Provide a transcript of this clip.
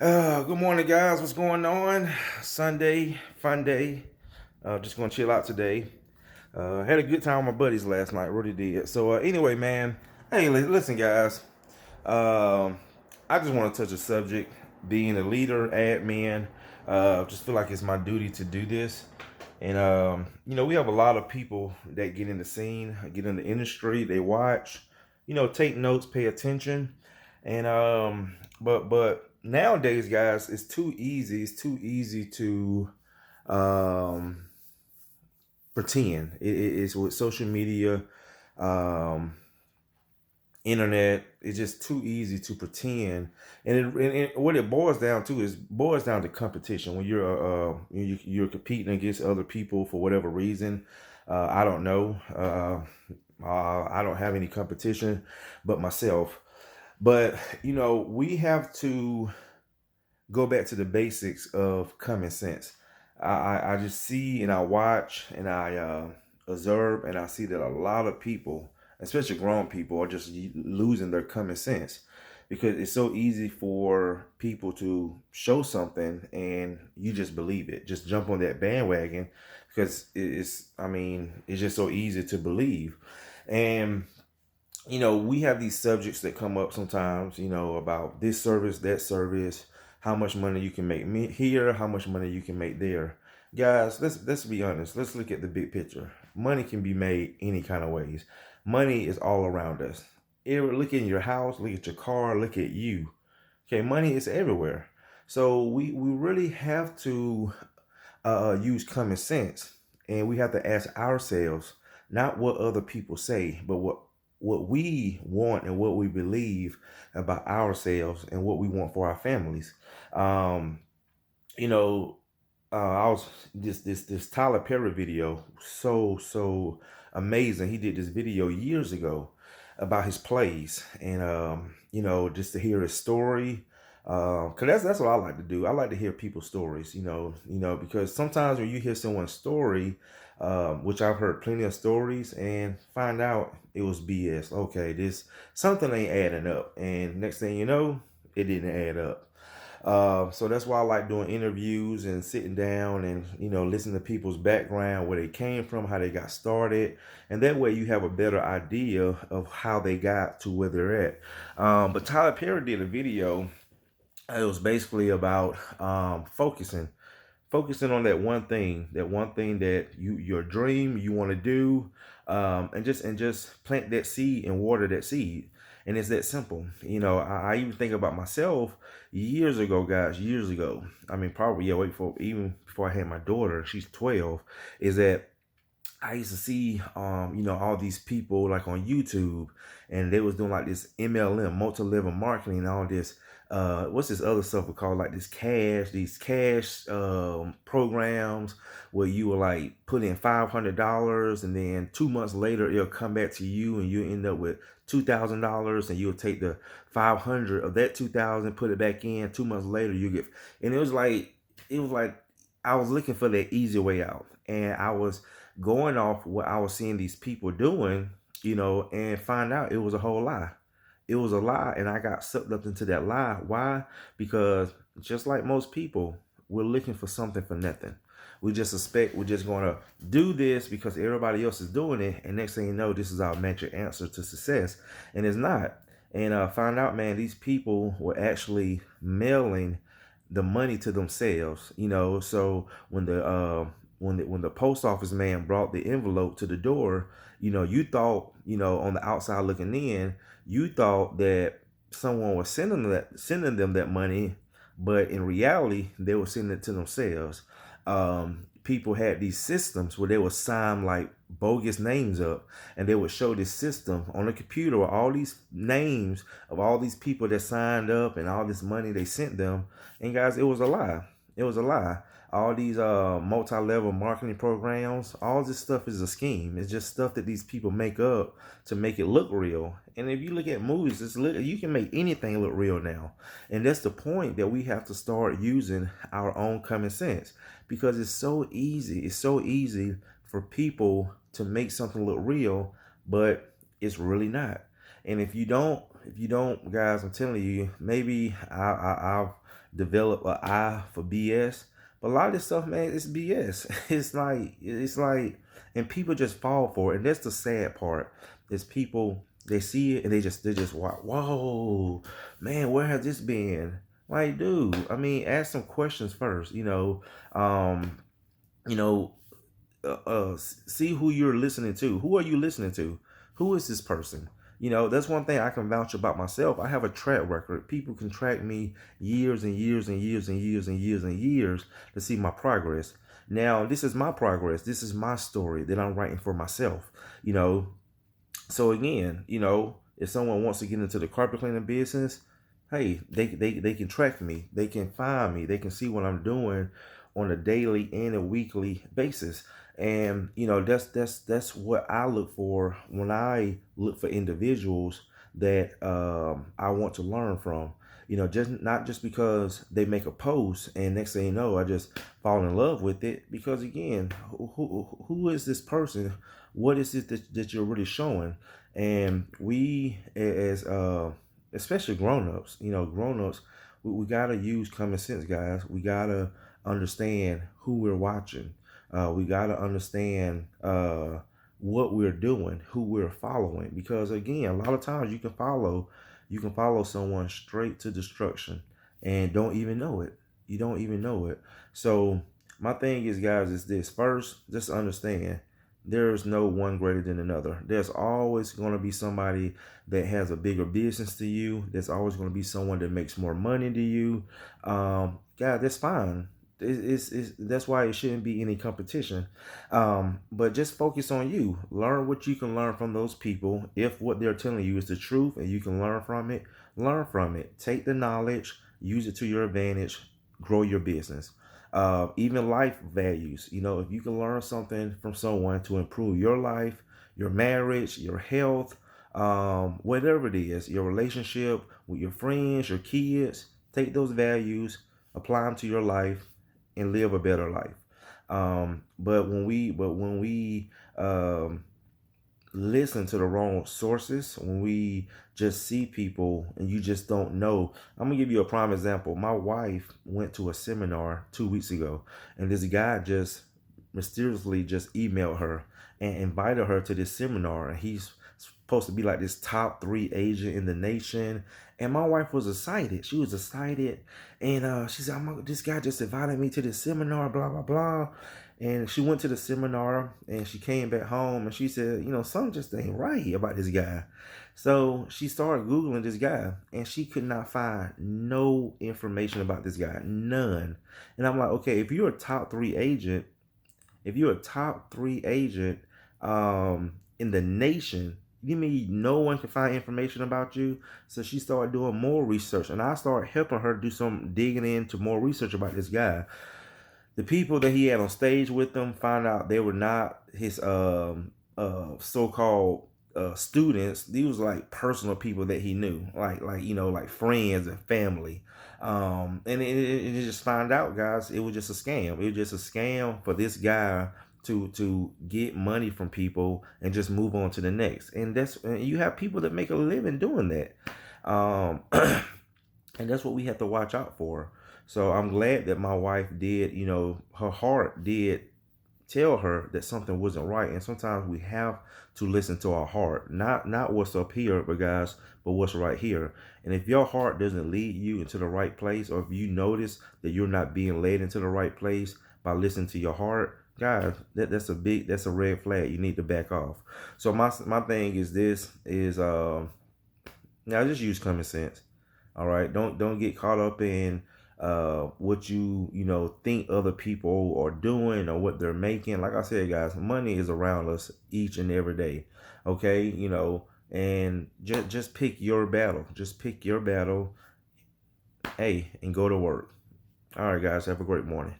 Good morning, guys. What's going on? Sunday, fun day. Just gonna chill out today. Had a good time with my buddies last night. Really did. So anyway, man. Hey, listen, guys. Um, I just want to touch a subject. Being a leader, admin. Just feel like it's my duty to do this. And we have a lot of people that get in the scene, get in the industry. They watch, take notes, pay attention, and but nowadays, guys, it's too easy. It's too easy to um, pretend. It's with social media, um, internet. It's just too easy to pretend, and what it boils down to competition. When you're competing against other people for whatever reason, I don't know. I don't have any competition, but myself. But we have to go back to the basics of common sense. I just see and I watch and I observe and I see that a lot of people, especially grown people, are just losing their common sense because it's so easy for people to show something and you just believe it, just jump on that bandwagon because it's just so easy to believe. And we have these subjects that come up sometimes, about this service, that service, how much money you can make here, how much money you can make there. Guys, let's be honest. Let's look at the big picture. Money can be made any kind of ways. Money is all around us. Look in your house, look at your car, look at you. Okay, money is everywhere. So we really have to use common sense, and we have to ask ourselves not what other people say, but what we want and what we believe about ourselves and what we want for our families. Um, you know, I was this Tyler Perry video so amazing. He did this video years ago about his plays, and just to hear his story. Cause that's what I like to do. I like to hear people's stories. Because sometimes when you hear someone's story, which I've heard plenty of stories, and find out it was BS. Okay, this something ain't adding up, and next thing you know, it didn't add up. So that's why I like doing interviews and sitting down and listening to people's background, where they came from, how they got started, and that way you have a better idea of how they got to where they're at. But Tyler Perry did a video. It was basically about focusing on that one thing that your dream you want to do, and just plant that seed and water that seed, and it's that simple. I even think about myself years ago, guys, years ago. I mean, probably, yeah, wait for even before I had my daughter. She's 12. Is that I used to see, all these people like on YouTube, and they was doing like this MLM, multi-level marketing, and all this. What's this other stuff we call like these cash programs where you will like put in $500, and then 2 months later it'll come back to you, and you end up with $2,000, and you'll take the 500 of that 2,000, put it back in. 2 months later you get, and it was like I was looking for that easy way out, and I was going off what I was seeing these people doing, and find out it was a whole lie. It was a lie, and I got sucked up into that lie. Why? Because just like most people, we're looking for something for nothing. We just suspect we're just going to do this because everybody else is doing it, and next thing you know, this is our magic answer to success, and it's not. And find out, man, these people were actually mailing the money to themselves. So when the post office man brought the envelope to the door, you thought, on the outside looking in, you thought that someone was sending them that money, but in reality, they were sending it to themselves. People had these systems where they would sign like bogus names up, and they would show this system on the computer with all these names of all these people that signed up and all this money they sent them. And guys, it was a lie. It was a lie. All these multi-level marketing programs, all this stuff is a scheme. It's just stuff that these people make up to make it look real. And if you look at movies, you can make anything look real now. And that's the point, that we have to start using our own common sense, because it's so easy. It's so easy for people to make something look real, but it's really not. And if you don't, guys, I'm telling you, maybe I've develop an eye for BS. But a lot of this stuff, man, it's BS. It's like, and people just fall for it. And that's the sad part. Is people, they see it and they just whoa, man, where has this been? Like, dude, I mean, ask some questions first. Um, you know, see who you're listening to. Who are you listening to? Who is this person? That's one thing I can vouch about myself. I have a track record. People can track me years and years and years and years and years and years to see my progress. Now, this is my progress. This is my story that I'm writing for myself. You know, so again, if someone wants to get into the carpet cleaning business, hey, they can track me. They can find me. They can see what I'm doing on a daily and a weekly basis. And that's what I look for when I look for individuals that I want to learn from. Just not just because they make a post and next thing you know, I just fall in love with it. Because again, who is this person? What is it that you're really showing? And we, as especially grown-ups, grown-ups, we got to use common sense, guys. We got to understand who we're watching. We got to understand what we're doing, who we're following. Because again, a lot of times you can follow someone straight to destruction and don't even know it. You don't even know it. So my thing is, guys, is this. First, just understand there's no one greater than another. There's always going to be somebody that has a bigger business to you. There's always going to be someone that makes more money to you. God, that's fine. That's why it shouldn't be any competition. But just focus on you. Learn what you can learn from those people. If what they're telling you is the truth and you can learn from it, learn from it. Take the knowledge, use it to your advantage, grow your business. Even life values. If you can learn something from someone to improve your life, your marriage, your health, whatever it is, your relationship with your friends, your kids, take those values, apply them to your life, and live a better life. But when we listen to the wrong sources, when we just see people and you just don't know. I'm gonna give you a prime example. My wife went to a seminar 2 weeks ago, and this guy just mysteriously just emailed her and invited her to this seminar, and he's supposed to be like this top 3 agent in the nation. And my wife was excited. She was excited, and she said, "This guy just invited me to this seminar, blah blah blah." And she went to the seminar and she came back home and she said, something just ain't right about this guy. So she started Googling this guy and she could not find no information about this guy, none. And I'm like, okay, if you're a top 3 agent, in the nation, you mean no one can find information about you? So she started doing more research and I started helping her do some digging into more research about this guy. The people that he had on stage with him found out they were not his so-called students. These was like personal people that he knew, like friends and family. And it just found out, guys, it was just a scam. It was just a scam for this guy to get money from people and just move on to the next. And you have people that make a living doing that. And that's what we have to watch out for. So I'm glad that my wife did, her heart did tell her that something wasn't right. And sometimes we have to listen to our heart, not what's up here, but what's right here. And if your heart doesn't lead you into the right place, or if you notice that you're not being led into the right place by listening to your heart, guys, that's a red flag. You need to back off. So my thing is now just use common sense. All right, don't get caught up in what you think other people are doing or what they're making. Like I said, guys, money is around us each and every day. Okay, and just pick your battle. Just pick your battle. Hey, and go to work. All right, guys, have a great morning.